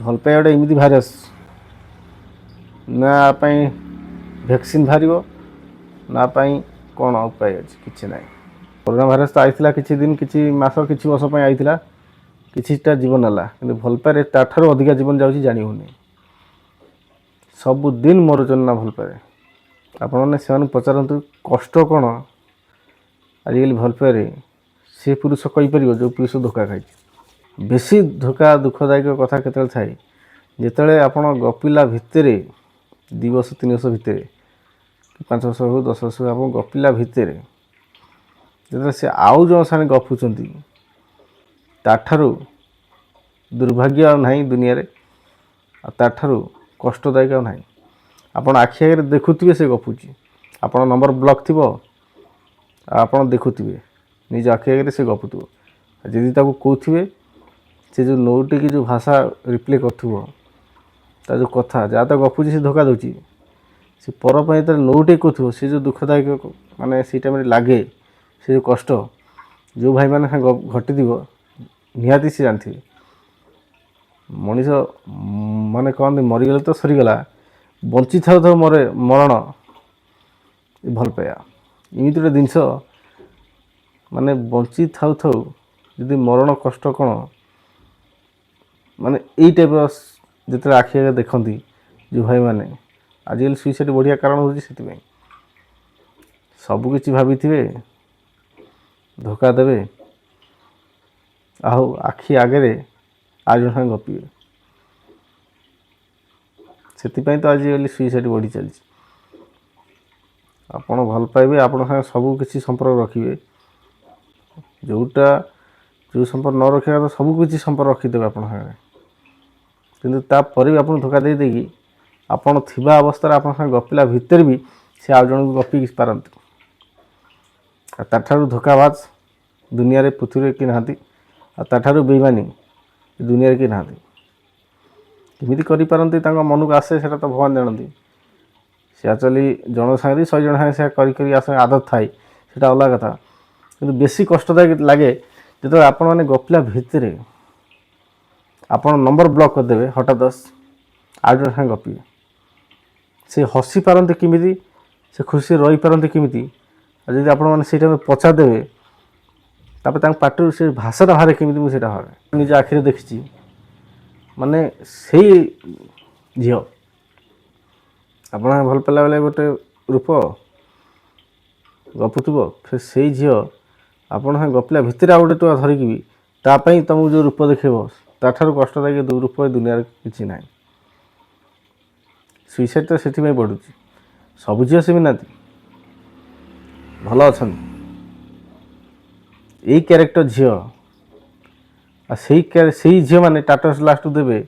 भल पाइबा गोटे एमती भाइरस ना भैक्सीन बाहर ना कौन उपाय अच्छे किसी ना। कोरोना भाइरस तो आईला किसी दिन किसी मास किसी वर्ष आईला किछिटा जीवन है कि भल पाए ताठू अधिका जीवन जाऊँगी जानी होनी सबुदिन मरुचन ना भल पाए आपण मैंने पचारतु कष्ट कौन आजिकल भल पाए सी पुरुष कहीपर जो पुरुष धोखा खाई बेसी धोखा दुखदायक कथा केतल थाए जिते आपण गपिला भितर 2 वर्ष 3 वर्ष भितर 5 वर्ष हो 10 वर्ष आप गपिला भितर जो से आउ जो सारे गपुंट ताठारू दुर्भाग्य नहीं दुनिया रे ताठारू कष्टदायक ना आपण आखि आगे देखुवे से गपुची आपण नंबर ब्लॉक थी आप देखुवे निज आखि आगे से गपुव जदि कहते से जो नोटी की जो भाषा रिप्ले कर जो कथा जहाँ तो गपुची से धोखा दूची से पर नोटे कहते से जो दुखदायक माने से टाइम लगे से जो कष्ट जो भाई मैंने घटी निहाती से जानते मनीष माने कहते मरीगले तो सरीगला बंची था मरण भल पाया इमित गोटे जिनस माने बंची था जदि मरण कष्ट कौन माने यही टाइप जिते आखि आगे देखती जो भाई मैंने आजिकल सुइसाइड बढ़िया कारण हो सबकि भाभी धोखा देवे आहु आखि आगे आज जन गपे से तो आजिकल सुइसाइड बढ़ी चली आपड़ भल पाइबे आपण सागे सब किसी संपर्क रखिए जोटा जो संपर्क न रखा तो सबकि संपर्क रखीदे आप किंतु भी आप धोखा दे देगी आपन थिबा अवस्था आप गपिला भितर भी से आउ जन गपी पारती ताठारू धोखाबाज दुनिया रे पृथ्वी कि नहांती ताठारू बेईमानी दुनिया कि नहांती केमिति करि पारंती तांका मन को आसे सेटा तो भगवान जानती से एक्चुअली जन सागे 100 जन सागे से करी आस आदत थाए सेटा अलग कथा किंतु बेसी कष्टदायक लगे जो आपण मैंने गपिला भितर आपण नंबर ब्लॉक करदे हठात आउ जन सागे गपी से हसी पारंती किमिति से खुशी रही पारंती किमिति जदि आपण मैंने से टाइम पचारदेवे तापर पाटर से भाषाटा बाहर केमी मुझे बाहर निज आखिरे देखी माने से झील आप भल पाला बेले गोटे रूप गपुव फिर से झील आपण गपिला भितर आउ गोटे धरिकी भी तापाई तुमको जो रूप देखेब ताठू कष्टदायक रूप दुनिया किसी ना सुइसाइड तो से बढ़ुँ सब झील सेमी ना भल अच्छा यही क्यारेक्टर झील से झील मैंने टाटस लास्ट देवे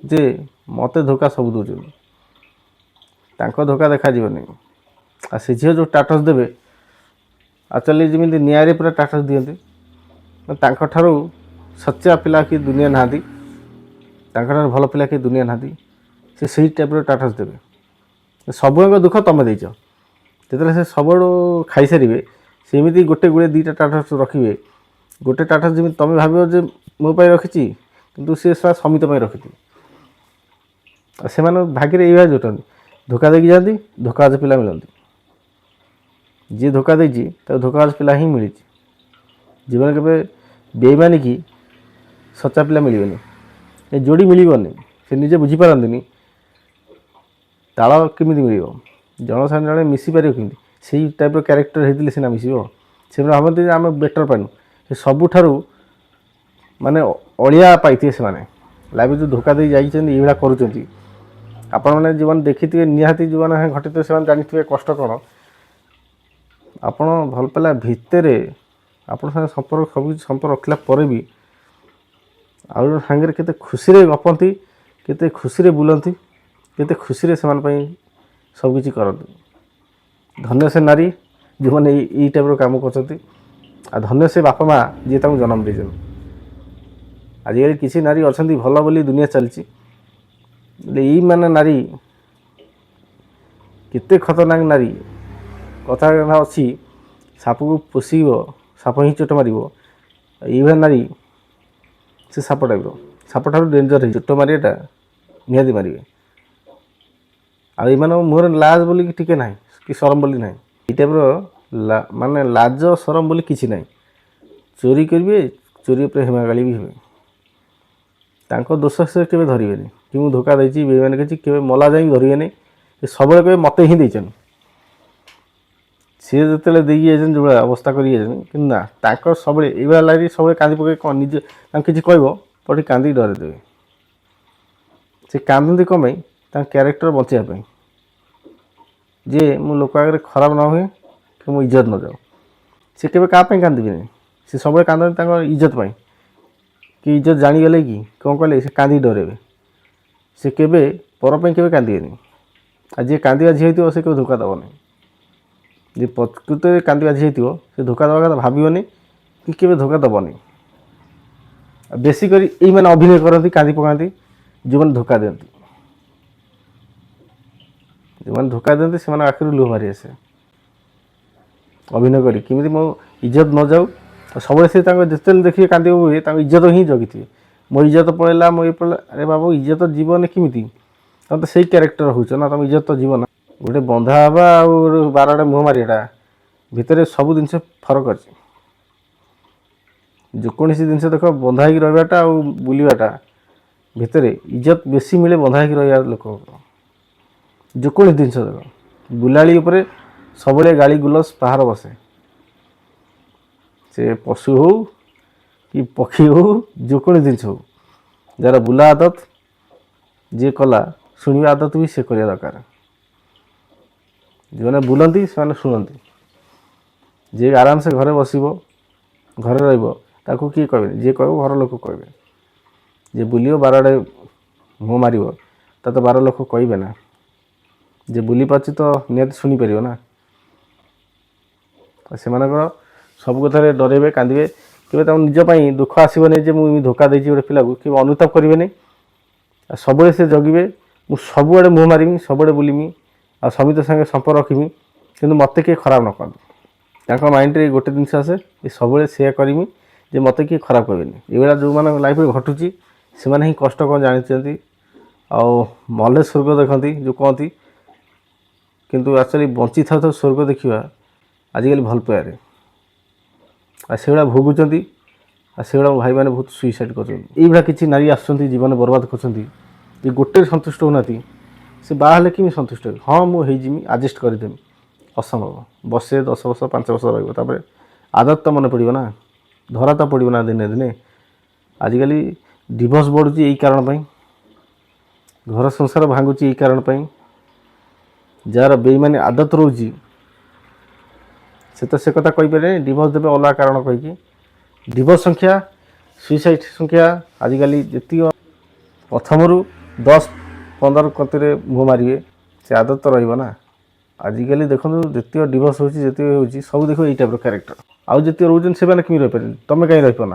जे मत धोखा सब दौरान धोखा देखा आ से झील जो टाटस देवे एक्चुअली जमी निआरे पूरा टाटस दिखती ठारू सच्चा पिला कि दुनिया नहांती भल पिला कि दुनिया नहांती से सही टाइप टाटस देवे सब दुख तुम देच जो से सब खाई सारे सेमती गोटे गुड़े 2टा टाटस रखिए गोटे टाटस जमी तुम भाव जे मो पाई रखी किंतु सी समित रखी से भाग्य ये जुटन धोखा देकी जाती धोखाबाज पिला मिलती जी धोखा देती धोखाबाज पिला ही मिली जीवन के बेईमानी की सच्चा पिला मिलबे जोड़ी मिलबनी से निजे बुझीपारती ताल केमी मिल जन साथ जड़े मिसी पार कि से टाइप क्यारेक्टर होते सीना मिस से भावती आम बेटर पाइनु सबुठार माने अलिया पाई से लाइफ जो धोखा दे जाइए करुँच आपण मैंने जीवन देखी निहाती जीवन घटित से जानते कष्ट कौन आपण भल पाला भितर आपण साथ संपर्क सब संपर्क रखला पर भी आउ सागर केते खुशी रे गपंती केते खुशी रे बुलंती केते खुशी रे सबकिछि करती धन्य से नारी जो मैंने यही टाइप काम कर धन्य से बापा माँ जी जन्म दे आजिकल किसी नारी अच्छा भल बोली दुनिया चलती यही माने नारी केते खतरनाक नारी कथा अच्छी साप को पोषिब साप ही चोट मार ये नारी से साप टाइप ସାପଠାରୁ ଡେଞ୍ଜର ହେଇଛି ଚୋଟ ମାରିବାଟା ନିହାତି ମାରିବେ। ଆଉ ଏମାନଙ୍କ ମୁହଁରେ ଲାଜ ବୋଲି ଟିକେ ନାହିଁ କି ସରମ ବୋଲି ନାହିଁ। ଏଇ ଟାଇପ୍ର ମାନେ ଲାଜ ସରମ ବୋଲି କିଛି ନାହିଁ। ଚୋରି କରିବେ, ଚୋରି ଉପରେ ହେମାଗାଳି ବି ହେବେ। ତାଙ୍କ ଦୋଷ ସେ କେବେ ଧରିବେନି କି ମୁଁ ଧୋକା ଦେଇଛି ବେଇମାନ କରିଛି, କେବେ ମଲା ଯାଇକି ଧରିବେନି। ସେ ସବୁବେଳେ କହିବେ ମୋତେ ହିଁ ଦେଇଛନ୍ତି। ସିଏ ଯେତେବେଳେ ଦେଇକି ଯାଇଛନ୍ତି ଯେଉଁଭଳିଆ ଅବସ୍ଥା କରିକି ଯାଇଛନ୍ତି, କିନ୍ତୁ ନା ତାଙ୍କର ସବୁବେଳେ ଏଇଭଳିଆ ଲାଗି ସବୁବେଳେ କାନ୍ଦି ପକାଇ କ'ଣ ନିଜେ ତାଙ୍କୁ କିଛି କହିବ ପଠି କାନ୍ଦିକି ଡରେଇ ଦେବେ। ସେ କାନ୍ଦନ୍ତି କ'ଣ ପାଇଁ? ତାଙ୍କ କ୍ୟାରେକ୍ଟର ବଞ୍ଚିବା ପାଇଁ, ଯେ ମୁଁ ଲୋକ ଆଗରେ ଖରାପ ନ ହୁଏ କି ମୋ ଇଜ୍ଜତ ନ ଯାଉ। ସେ କେବେ କାହା ପାଇଁ କାନ୍ଦିବେନି, ସେ ସବୁବେଳେ କାନ୍ଦନ୍ତି ତାଙ୍କ ଇଜ୍ଜତ ପାଇଁ। କି ଇଜ୍ଜତ ଜାଣିଗଲେ କି କ'ଣ କଲେ ସେ କାନ୍ଦିକି ଡରେଇବେ। ସେ କେବେ ପର ପାଇଁ କେବେ କାନ୍ଦିବେନି। ଆଉ ଯିଏ କାନ୍ଦିବା ଝିଅ ହେଇଥିବ ସେ କେବେ ଧୋକା ଦେବନି। ଯିଏ ପ୍ରକୃତରେ କାନ୍ଦିବା ଝିଅ ହେଇଥିବ ସେ ଧୋକା ଦେବା କଥା ଭାବିବନି କି କେବେ ଧୋକା ଦେବନି। ଆଉ ବେଶୀ କରି ଏଇମାନେ ଅଭିନୟ କରନ୍ତି, କାନ୍ଦି ପକାନ୍ତି, ଯେଉଁମାନେ ଧୋକା ଦିଅନ୍ତି। ଯେଉଁମାନେ ଧୋକା ଦିଅନ୍ତି ସେମାନଙ୍କ ଆଖିରୁ ଲୁହ ବାହାରି ଆସେ ଅଭିନୟ କରି, କେମିତି ମୋ ଇଜ୍ଜତ ନ ଯାଉ। ସବୁବେଳେ ସେ ତାଙ୍କ ଯେତେବେଳେ ଦେଖିବେ କାନ୍ଦିବାକୁ ହୁଏ ତାଙ୍କ ଇଜ୍ଜତ ହିଁ ଜଗିଥିବେ। ମୋ ଇଜ୍ଜତ ପଳେଇଲା, ମୋ ଇଏ ପଳେଇଲା। ଆରେ ବାବୁ ଇଜ୍ଜତ ଯିବନି କେମିତି? ତମେ ତ ସେଇ କ୍ୟାରେକ୍ଟର ହେଉଛ ନା, ତମ ଇଜ୍ଜତ ତ ଯିବ ନା। ଗୋଟେ ବନ୍ଧା ହେବା ଆଉ ବାରଆଡ଼େ ମୁହଁ ମାରିବାଟା ଭିତରେ ସବୁ ଜିନିଷ ଫରକ ଅଛି। ଯେକୌଣସି ଜିନିଷ ଦେଖ, ବନ୍ଧା ହେଇକି ରହିବାଟା ଆଉ ବୁଲିବାଟା ଭିତରେ ଇଜ୍ଜତ ବେଶୀ ମିଳେ ବନ୍ଧା ହେଇକି ରହିବା ଲୋକ। ଯେକୌଣସି ଜିନିଷ ଦେଖ, ବୁଲାଳି ଉପରେ ସବୁବେଳେ ଗାଳି ଗୁଲଜ ପାହାର ବସେ। ସେ ପଶୁ ହେଉ କି ପକ୍ଷୀ ହେଉ, ଯେକୌଣସି ଜିନିଷ ହେଉ, ଯାହାର ବୁଲା ଆଦତ ଯିଏ କଲା, ଶୁଣିବା ଆଦତ ବି ସେ କରିବା ଦରକାର। ଯେଉଁମାନେ ବୁଲନ୍ତି ସେମାନେ ଶୁଣନ୍ତି। ଯିଏ ଆରାମସେ ଘରେ ବସିବ, ଘରେ ରହିବ, ତାକୁ କିଏ କହିବେନି। ଯିଏ କହିବ ଘର ଲୋକ କହିବେ। ଯିଏ ବୁଲିବ ବାରଆଡ଼େ ମୁହଁ ମାରିବ, ତା ତ ବାର ଲୋକ କହିବେ ନା। ଯେ ବୁଲି ପାରୁଛି ତ ନିହାତି ଶୁଣିପାରିବ ନା। ସେମାନଙ୍କର ସବୁ କଥାରେ ଡରେଇବେ, କାନ୍ଦିବେ। କେବେ ତାଙ୍କ ନିଜ ପାଇଁ ଦୁଃଖ ଆସିବନି ଯେ ମୁଁ ଏମିତି ଧୋକା ଦେଇଛି ଗୋଟେ ପିଲାକୁ, କେବେ ଅନୁତାପ କରିବେନି। ଆଉ ସବୁବେଳେ ସେ ଜଗିବେ, ମୁଁ ସବୁଆଡ଼େ ମୁହଁ ମାରିମି, ସବୁଆଡ଼େ ବୁଲିମି, ଆଉ ସମିତ ସାଙ୍ଗେ ସମ୍ପର୍କ ରଖିମି, କିନ୍ତୁ ମୋତେ କିଏ ଖରାପ ନ କରନ୍ତୁ। ତାଙ୍କ ମାଇଣ୍ଡରେ ଗୋଟେ ଜିନିଷ ଆସେ, ଏ ସବୁବେଳେ ସେୟା କରିମି ଯେ ମୋତେ କିଏ ଖରାପ କହିବେନି। ଏଇଭଳିଆ ଯେଉଁମାନଙ୍କ ଲାଇଫ୍ରେ ଘଟୁଛି ସେମାନେ ହିଁ କଷ୍ଟ କ'ଣ ଜାଣିଛନ୍ତି। ଆଉ ମଲେ ସ୍ୱର୍ଗ ଦେଖନ୍ତି ଯେଉଁ କହନ୍ତି, କିନ୍ତୁ ଆକ୍ଚୁଆଲି ବଞ୍ଚିଥାଉ ଥାଉ ସ୍ୱର୍ଗ ଦେଖିବା ଆଜିକାଲି ଭଲ ପାଇବାରେ। ଆଉ ସେଗୁଡ଼ା ଭୋଗୁଛନ୍ତି। ଆଉ ସେଗୁଡ଼ା ଭାଇମାନେ ବହୁତ ସୁଇସାଇଡ଼ କରୁଛନ୍ତି। ଏଇଭଳିଆ କିଛି ନାରୀ ଆସୁଛନ୍ତି ଜୀବନ ବର୍ବାଦ କରୁଛନ୍ତି, ଯେ ଗୋଟେ ସନ୍ତୁଷ୍ଟ ହେଉନାହାନ୍ତି। ସେ ବାହା ହେଲେ କେମିତି ସନ୍ତୁଷ୍ଟ ହେବେ? ହଁ ମୁଁ ହେଇଯିମି, ଆଡ଼ଜଷ୍ଟ କରିଦେମି, ଅସମ୍ଭବ। ବର୍ଷେ 10 ବର୍ଷ 5 ବର୍ଷ ରହିବ, ତାପରେ ଆଦତ ତ ମନେ ପଡ଼ିବ ନା, ଧରା ତ ପଡ଼ିବ ନା ଦିନେ ଦିନେ। ଆଜିକାଲି ଡିଭୋର୍ସ ବଢ଼ୁଛି ଏଇ କାରଣ ପାଇଁ, ଘର ସଂସାର ଭାଙ୍ଗୁଛି ଏଇ କାରଣ ପାଇଁ। ଯାହାର ବେଇମାନି ଆଦତ ରହୁଛି ସେ ତ ସେ କଥା କହିପାରିବେନି, ଡିଭୋର୍ସ ଦେବେ ଅଲଗା କାରଣ କହିକି। ଡିଭୋର୍ସ ସଂଖ୍ୟା, ସୁଇସାଇଡ଼ ସଂଖ୍ୟା ଆଜିକାଲି ଯେତିକ ପ୍ରଥମରୁ 10-15 କତିରେ ମୁହଁ ମାରିବେ, ସେ ଆଦତ ତ ରହିବ ନା। ଆଜିକାଲି ଦେଖନ୍ତୁ ଯେତିକ ଡିଭୋର୍ସ ହେଉଛି, ଯେତିକ ହେଉଛି, ସବୁ ଦେଖିବ ଏଇ ଟାଇପ୍ର କ୍ୟାରେକ୍ଟର। ଆଉ ଯେତିକ ରହୁଛନ୍ତି ସେମାନେ କେମିତି ରହିପାରିବେ? ତୁମେ କାହିଁ ରହିପାରୁନ?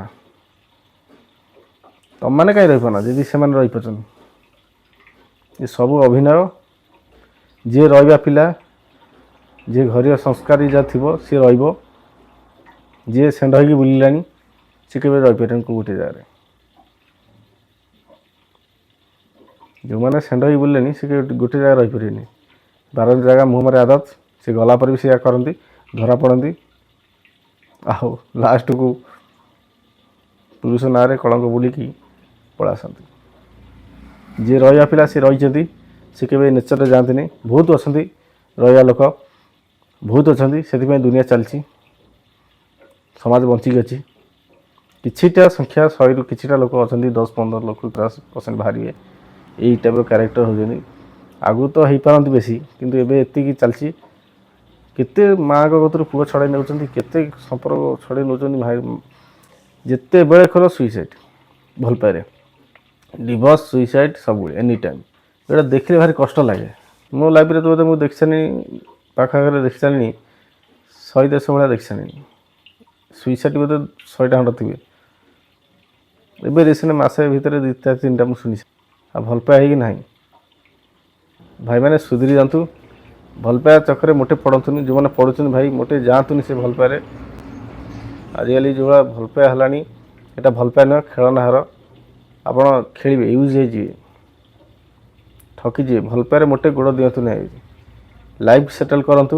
ତୁମମାନେ କାହିଁ ରହିପାରୁନ ଯଦି ସେମାନେ ରହିପାରୁଛନ୍ତି? ଏ ସବୁ ଅଭିନୟ। ଯିଏ ରହିବା ପିଲା, ଯିଏ ଘରିଆ ସଂସ୍କାରୀ ଯାହା ଥିବ ସିଏ ରହିବ। ଯିଏ ଷେଣ୍ଢ ହେଇକି ବୁଲିଲାଣି ସେ କେବେ ରହିପାରିବନି ଗୋଟେ ଜାଗାରେ। ଯେଉଁମାନେ ଷେଣ୍ଢ ହେଇକି ବୁଲିଲେଣି ସେ ଗୋଟେ ଜାଗାରେ ରହିପାରିବେନି। 12 ଜାଗା ମୁହଁ ମାରି ଆଦତ, ସେ ଗଲା ପରେ ବି ସେଇଆ କରନ୍ତି, ଧରା ପଡ଼ନ୍ତି। ଆଉ ଲାଷ୍ଟକୁ ପୁରୁଷ ନାଁରେ କଳଙ୍କ ବୁଲିକି ପଳେଇ ଆସନ୍ତି। ଯିଏ ରହିବା ପିଲା ସେ ରହିଛନ୍ତି, ସେ କେବେ ନେଚରରେ ଯାଆନ୍ତିନି। ବହୁତ ଅଛନ୍ତି ରହିବା ଲୋକ, ବହୁତ ଅଛନ୍ତି, ସେଥିପାଇଁ ଦୁନିଆ ଚାଲିଛି, ସମାଜ ବଞ୍ଚିକି ଅଛି। କିଛିଟା ସଂଖ୍ୟା 100ରୁ କିଛିଟା ଲୋକ ଅଛନ୍ତି, 10-15 ଲୋକ 50% ବାହାରିବେ ଏଇ ଟାଇପ୍ର କ୍ୟାରେକ୍ଟର ହେଉଛନ୍ତି। ଆଗରୁ ତ ହେଇପାରନ୍ତି ବେଶୀ, କିନ୍ତୁ ଏବେ ଏତିକି ଚାଲିଛି। କେତେ ମାଆଙ୍କ କତରୁ ପୁଅ ଛଡ଼ାଇ ନେଉଛନ୍ତି, କେତେ ସମ୍ପର୍କ ଛଡ଼ାଇ ନେଉଛନ୍ତି। ଭାଇ ଯେତେବେଳେ ଖର ସୁଇସାଇଡ଼, ଭଲ ପାଇରେ ଡିଭୋର୍ସ, ସୁଇସାଇଡ଼ ସବୁବେଳେ ଏନି ଟାଇମ୍। ଏଇଟା ଦେଖିଲେ ଭାରି କଷ୍ଟ ଲାଗେ। ମୋ ଲାଇଫ୍ରେ ତ ବୋଧେ ମୁଁ ଦେଖି ସାରିଲିଣି, ପାଖାପାଖି ଦେଖି ସାରିଲିଣି 100-150 ଭଳିଆ ଦେଖି ସାରିଲିଣି। ସୁଇସାଇଡ଼ ବୋଧେ 100ଟା ଖଣ୍ଡ ଥିବେ। ଏବେ ରିସେଣ୍ଟ ମାସେ ଭିତରେ 2-3ଟା ମୁଁ ଶୁଣିଛି। ଆଉ ଭଲ ପାଇବା ହେଇକି ନାହିଁ। ଭାଇମାନେ ସୁଧୁରି ଯାଆନ୍ତୁ, ଭଲ ପାଇବା ଚକ୍କରେ ମୋଟେ ପଡ଼ନ୍ତୁନି। ଯେଉଁମାନେ ପଡ଼ୁଛନ୍ତି ଭାଇ ମୋଟେ ଯାଆନ୍ତୁନି ସେ ଭଲ ପାଇବାରେ। ଆଜିକାଲି ଯେଉଁଭଳିଆ ଭଲ ପାଇବା ହେଲାଣି, ଏଇଟା ଭଲ ପାଇବା ନୁହେଁ, ଖେଳନା ହାର। ଆପଣ ଖେଳିବେ, ୟୁଜ୍ ହେଇଯିବେ, ଠକିଯିବେ। ଭଲ ପାଇବାରେ ମୋଟେ ଗୋଡ଼ ଦିଅନ୍ତୁ ନାହିଁ। ଲାଇଫ୍ ସେଟଲ୍ କରନ୍ତୁ,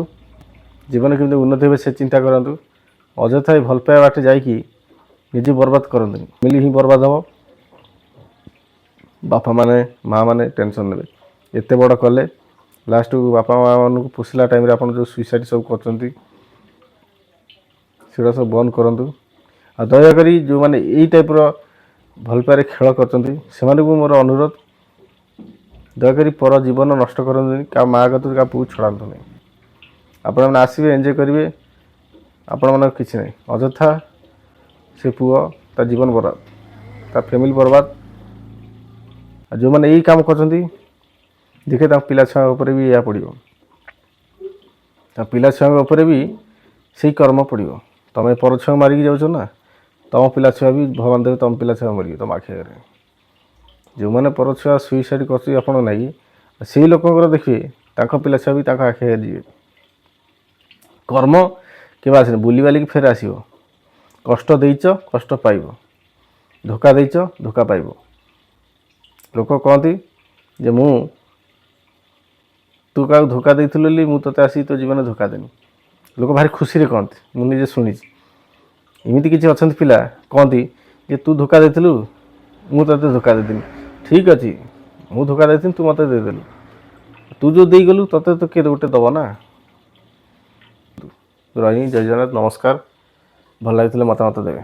ଜୀବନ କେମିତି ଉନ୍ନତି ହେବେ ସେ ଚିନ୍ତା କରନ୍ତୁ। ଅଯଥା ଭଲ ପାଇବା ବାଟେ ଯାଇକି ନିଜେ ବର୍ବାଦ କରନ୍ତୁନି। ଫ୍ୟାମିଲି ହିଁ ବର୍ବାଦ ହେବ। ବାପା ମାନେ ମାଆ ମାନେ ଟେନସନ୍ ନେବେ। ଏତେ ବଡ଼ କଲେ ଲାଷ୍ଟକୁ ବାପା ମାଆମାନଙ୍କୁ ପୋଷିଲା ଟାଇମ୍ରେ ଆପଣ ଯେଉଁ ସୁଇସାଇଡ଼୍ ସବୁ କରୁଛନ୍ତି ସେଗୁଡ଼ା ସବୁ ବନ୍ଦ କରନ୍ତୁ। ଆଉ ଦୟାକରି ଯେଉଁମାନେ ଏଇ ଟାଇପ୍ର ଭଲ ପାଇବାରେ ଖେଳ କରୁଛନ୍ତି ସେମାନଙ୍କୁ ମୋର ଅନୁରୋଧ, ଦୟାକରି ପର ଜୀବନ ନଷ୍ଟ କରନ୍ତୁନି। କାହା ମାଆ କତରୁ କାହା ପୁଅକୁ ଛଡ଼ାନ୍ତୁନି। ଆପଣମାନେ ଆସିବେ, ଏନ୍ଜୟ କରିବେ, ଆପଣମାନଙ୍କ କିଛି ନାହିଁ। ଅଯଥା ସେ ପୁଅ ତା ଜୀବନ ବର୍ବାଦ, ତା ଫ୍ୟାମିଲି ବର୍ବାଦ। ଆଉ ଯେଉଁମାନେ ଏଇ କାମ କରୁଛନ୍ତି ଦେଖେ ତାଙ୍କ ପିଲା ଛୁଆଙ୍କ ଉପରେ ବି ଏହା ପଡ଼ିବ। ତାଙ୍କ ପିଲା ଛୁଆଙ୍କ ଉପରେ ବି ସେଇ କର୍ମ ପଡ଼ିବ। ତୁମେ ପର ଛୁଆଙ୍କୁ ମାରିକି ଯାଉଛ ନା, ତୁମ ପିଲା ଛୁଆ ବି ଭଗବାନ ଦେବେ ତୁମ ପିଲା ଛୁଆ ମରିବେ ତୁମ ଆଖି ଆଗରେ। ଯେଉଁମାନେ ପର ଛୁଆ ସୁଇସାଇଡ଼୍ କରୁଛନ୍ତି ଆପଣଙ୍କ ଲାଗି, ସେଇ ଲୋକଙ୍କର ଦେଖିବେ ତାଙ୍କ ପିଲା ଛୁଆ ବି ତାଙ୍କ ଆଖି ଆଗରେ ଯିବେ। କର୍ମ କେବେ ଆସିନି, ବୁଲିବାଲିକି ଫେର ଆସିବ। କଷ୍ଟ ଦେଇଛ, କଷ୍ଟ ପାଇବ। ଧୋକା ଦେଇଛ, ଧୋକା ପାଇବ। ଲୋକ କହନ୍ତି ଯେ ତୁ କାହାକୁ ଧୋକା ଦେଇଥିଲୁ ବୋଲି ମୁଁ ତୋତେ ଆସିକି ତୋ ଜୀବନରେ ଧୋକା ଦେନି। ଲୋକ ଭାରି ଖୁସିରେ କହନ୍ତି, ମୁଁ ନିଜେ ଶୁଣିଛି। ଏମିତି କିଛି ଅଛନ୍ତି ପିଲା କହନ୍ତି ଯେ ତୁ ଧୋକା ଦେଇଥିଲୁ, ମୁଁ ତୋତେ ଧୋକା ଦେଇଥିଲି। ଠିକ୍ ଅଛି, ମୁଁ ଧୋକା ଦେଇଥିଲି, ତୁ ମୋତେ ଦେଇଦେଲୁ। ତୁ ଯେଉଁ ଦେଇଗଲୁ ତୋତେ ତ କିଏ ଗୋଟେ ଦେବ ନା। ରହିଲି, ଜୟ ଜଗନ୍ନାଥ, ନମସ୍କାର। ଭଲ ଲାଗିଥିଲେ ମତାମତ ଦେବେ।